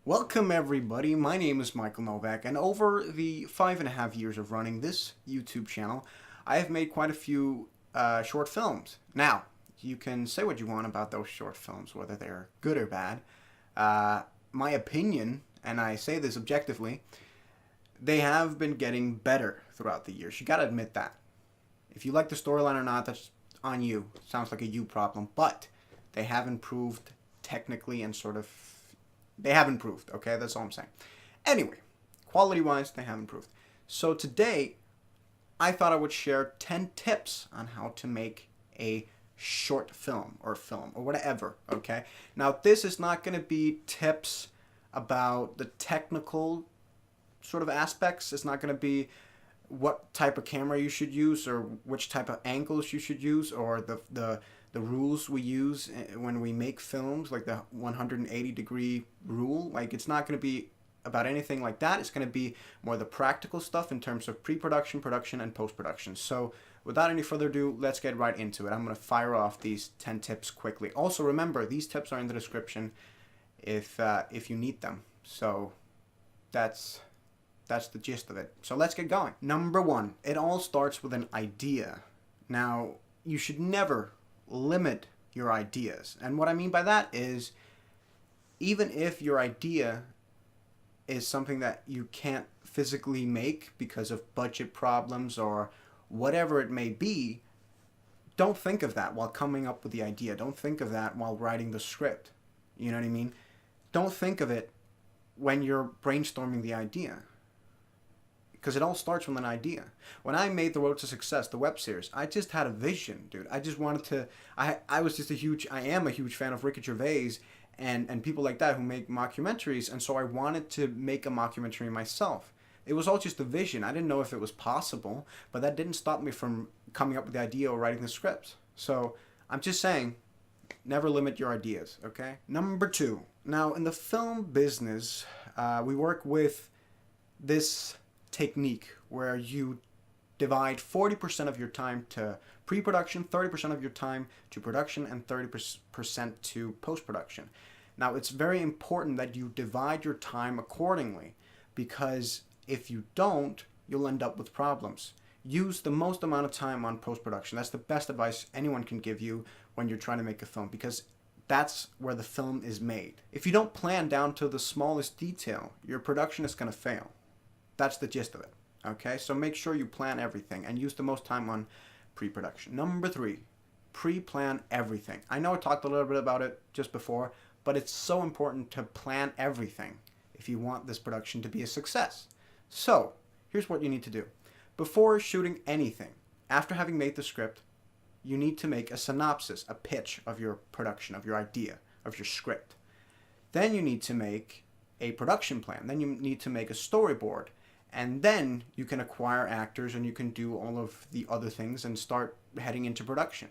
Welcome everybody, my name is Michael Novak, and over the 5.5 years of running this YouTube channel, I have made quite a few short films. Now, you can say what you want about those short films, whether they're good or bad. My opinion, and I say this objectively, they have been getting better throughout the years. You gotta admit that. If you like the storyline or not, that's on you. Sounds like a you problem, but they have improved technically and they have improved, okay? That's all I'm saying. Anyway, quality-wise, they have improved. So today, I thought I would share 10 tips on how to make a short film or whatever, okay? Now, this is not going to be tips about the technical sort of aspects. It's not going to be what type of camera you should use or which type of angles you should use or the rules we use when we make films, like the 180-degree rule. Like, it's not going to be about anything like that. It's going to be more the practical stuff in terms of pre-production, production, and post-production. So without any further ado, let's get right into it. I'm going to fire off these 10 tips quickly. Also, remember, these tips are in the description if you need them. So that's the gist of it. So let's get going. Number 1, it all starts with an idea. Now, you should never limit your ideas. And what I mean by that is, even if your idea is something that you can't physically make because of budget problems or whatever it may be, don't think of that while coming up with the idea. Don't think of that while writing the script. You know what I mean? Don't think of it when you're brainstorming the idea. Because it all starts with an idea. When I made The Road to Success, the web series, I just had a vision, dude. I just wanted to, I am a huge fan of Ricky Gervais and people like that who make mockumentaries, and so I wanted to make a mockumentary myself. It was all just a vision. I didn't know if it was possible, but that didn't stop me from coming up with the idea or writing the script. So I'm just saying, never limit your ideas, okay? Number 2. Now, in the film business, we work with this technique where you divide 40% of your time to pre-production, 30% of your time to production, and 30% to post-production. Now, it's very important that you divide your time accordingly, because if you don't, you'll end up with problems. Use the most amount of time on post-production. That's the best advice anyone can give you when you're trying to make a film, because that's where the film is made. If you don't plan down to the smallest detail, your production is going to fail. That's the gist of it, okay? So make sure you plan everything and use the most time on pre-production. Number 3, pre-plan everything. I know I talked a little bit about it just before, but it's so important to plan everything if you want this production to be a success. So here's what you need to do. Before shooting anything, after having made the script, you need to make a synopsis, a pitch of your production, of your idea, of your script. Then you need to make a production plan. Then you need to make a storyboard. And then you can acquire actors and you can do all of the other things and start heading into production.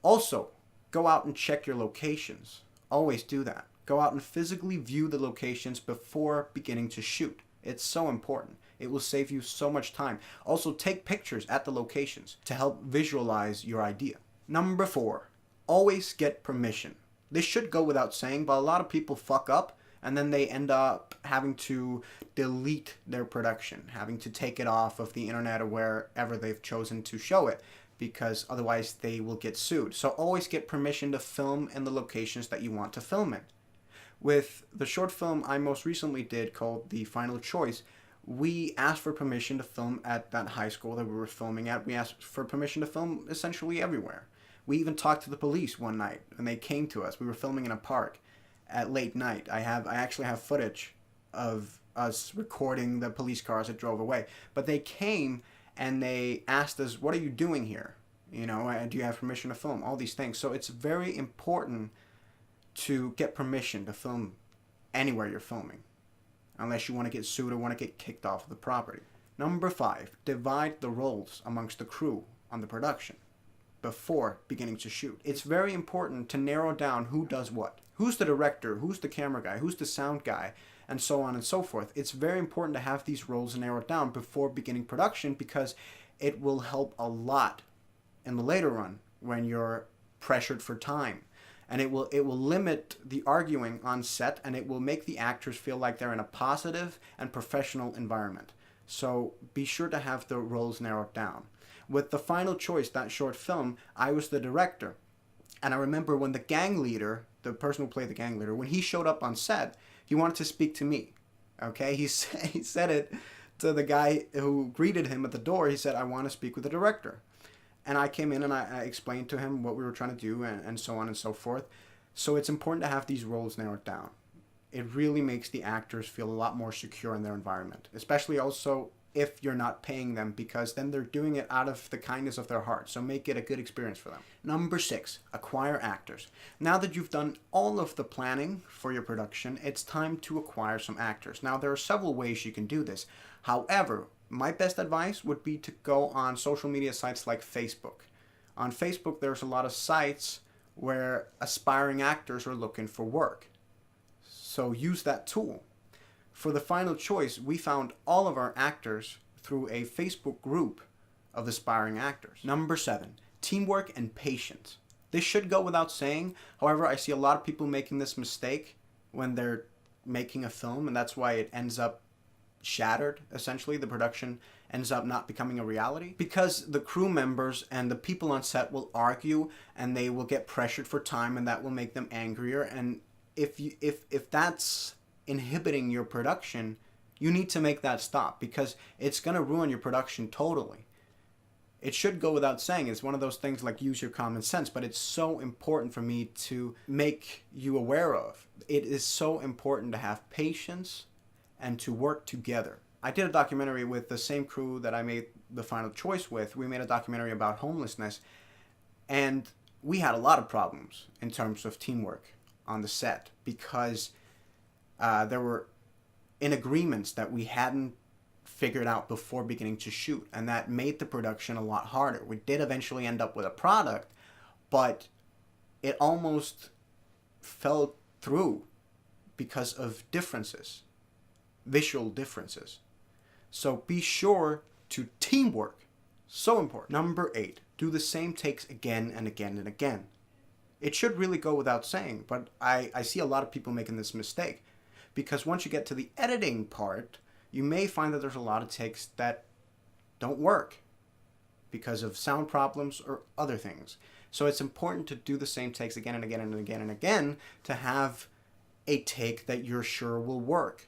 Also, go out and check your locations. Always do that. Go out and physically view the locations before beginning to shoot. It's so important. It will save you so much time. Also, take pictures at the locations to help visualize your idea. Number 4, always get permission. This should go without saying, but a lot of people fuck up and then they end up having to delete their production, having to take it off of the internet or wherever they've chosen to show it, because otherwise they will get sued. So always get permission to film in the locations that you want to film in. With the short film I most recently did called The Final Choice, we asked for permission to film at that high school that we were filming at. We asked for permission to film essentially everywhere. We even talked to the police one night and they came to us. We were filming in a park at late night. I actually have footage of us recording the police cars that drove away. But they came and they asked us, what are you doing here? You know, do you have permission to film? All these things. So it's very important to get permission to film anywhere you're filming, unless you want to get sued or want to get kicked off of the property. Number 5, divide the roles amongst the crew on the production before beginning to shoot. It's very important to narrow down who does what. Who's the director? Who's the camera guy? Who's the sound guy? And so on and so forth. It's very important to have these roles narrowed down before beginning production, because it will help a lot in the later run when you're pressured for time and it will limit the arguing on set, and it will make the actors feel like they're in a positive and professional environment. So be sure to have the roles narrowed down. With The Final Choice, that short film, I was the director. And I remember when the gang leader, the person who played the gang leader, when he showed up on set, he wanted to speak to me. Okay? He said it to the guy who greeted him at the door. He said, "I want to speak with the director." And I came in and I explained to him what we were trying to do, and so on and so forth. So it's important to have these roles narrowed down. It really makes the actors feel a lot more secure in their environment, especially also if you're not paying them, because then they're doing it out of the kindness of their heart. So make it a good experience for them. Number 6, acquire actors. Now that you've done all of the planning for your production, it's time to acquire some actors. Now there are several ways you can do this. However, my best advice would be to go on social media sites like Facebook. On Facebook, there's a lot of sites where aspiring actors are looking for work. So use that tool. For The Final Choice, we found all of our actors through a Facebook group of aspiring actors. Number 7, teamwork and patience. This should go without saying. However, I see a lot of people making this mistake when they're making a film, and that's why it ends up shattered. Essentially, the production ends up not becoming a reality, because the crew members and the people on set will argue, and they will get pressured for time, and that will make them angrier. And if that's inhibiting your production, you need to make that stop, because it's going to ruin your production totally. It should go without saying. It's one of those things like use your common sense, but it's so important for me to make you aware of. It is so important to have patience and to work together. I did a documentary with the same crew that I made The Final Choice with. We made a documentary about homelessness, and we had a lot of problems in terms of teamwork on the set, because there were agreements that we hadn't figured out before beginning to shoot, and that made the production a lot harder. We did eventually end up with a product, but it almost fell through because of differences, visual differences. So be sure to teamwork. So important. Number 8, do the same takes again and again and again. It should really go without saying, but I see a lot of people making this mistake, because once you get to the editing part, you may find that there's a lot of takes that don't work because of sound problems or other things. So it's important to do the same takes again and again and again and again to have a take that you're sure will work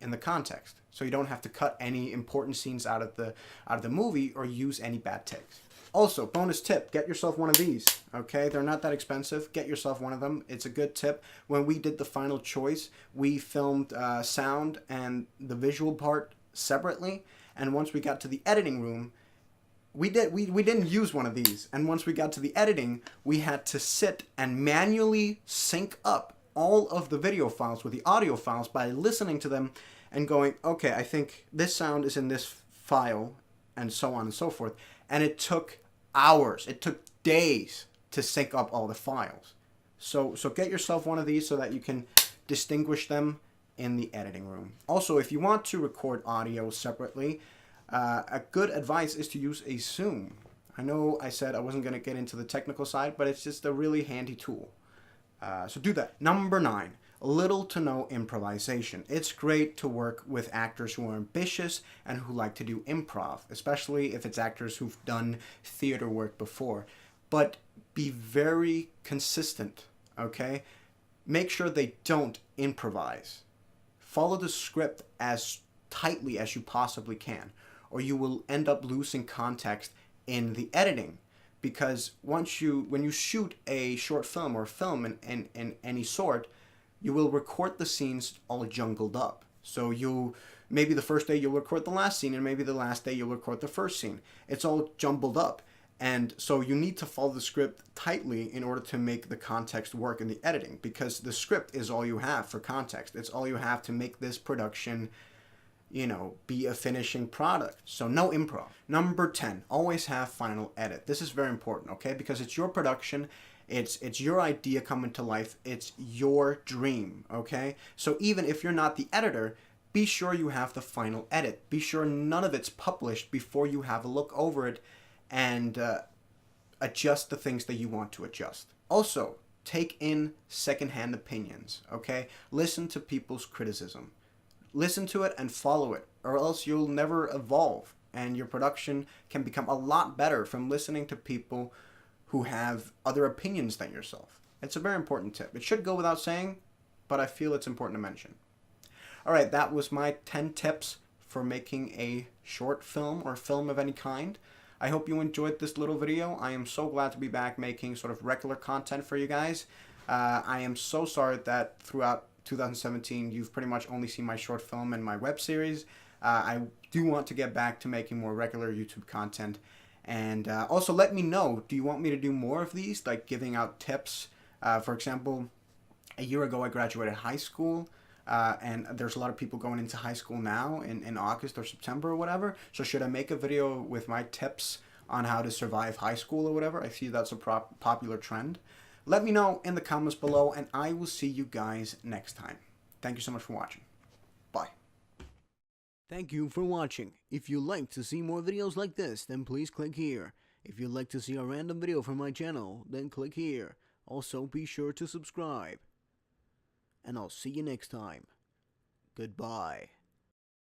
in the context. So you don't have to cut any important scenes out of the movie or use any bad takes. Also, bonus tip, get yourself one of these, okay? They're not that expensive. Get yourself one of them. It's a good tip. When we did The Final Choice, we filmed sound and the visual part separately. And once we got to the editing room, we didn't use one of these. And once we got to the editing, we had to sit and manually sync up all of the video files with the audio files by listening to them and going, okay, I think this sound is in this file, and so on and so forth. And it took hours. It took days to sync up all the files. So get yourself one of these so that you can distinguish them in the editing room. Also, if you want to record audio separately, a good advice is to use a Zoom. I know I said I wasn't going to get into the technical side, but it's just a really handy tool. So do that. Number 9, little to no improvisation. It's great to work with actors who are ambitious and who like to do improv, especially if it's actors who've done theater work before. But be very consistent, okay? Make sure they don't improvise. Follow the script as tightly as you possibly can, or you will end up losing context in the editing. Because when you shoot a short film or film in any sort, you will record the scenes all jumbled up. So maybe the first day you'll record the last scene, and maybe the last day you'll record the first scene. It's all jumbled up. And so you need to follow the script tightly in order to make the context work in the editing, because the script is all you have for context. It's all you have to make this production, be a finishing product. So no improv. Number 10, always have final edit. This is very important, okay? Because it's your production. It's your idea coming to life. It's your dream, okay? So even if you're not the editor, be sure you have the final edit. Be sure none of it's published before you have a look over it and adjust the things that you want to adjust. Also, take in secondhand opinions, okay? Listen to people's criticism. Listen to it and follow it, or else you'll never evolve, and your production can become a lot better from listening to people who have other opinions than yourself. It's a very important tip. It should go without saying, but I feel it's important to mention. Alright, that was my 10 tips for making a short film or film of any kind. I hope you enjoyed this little video. I am so glad to be back making sort of regular content for you guys. I am so sorry that throughout 2017 you've pretty much only seen my short film and my web series. I do want to get back to making more regular YouTube content. And also let me know, do you want me to do more of these, like giving out tips? For example, a year ago I graduated high school. And there's a lot of people going into high school now in August or September or whatever. So should I make a video with my tips on how to survive high school or whatever? I see that's a popular trend. Let me know in the comments below, and I will see you guys next time. Thank you so much for watching. Bye. Thank you for watching. If you'd like to see more videos like this, then please click here. If you'd like to see a random video from my channel, then click here. Also, be sure to subscribe. And I'll see you next time. Goodbye.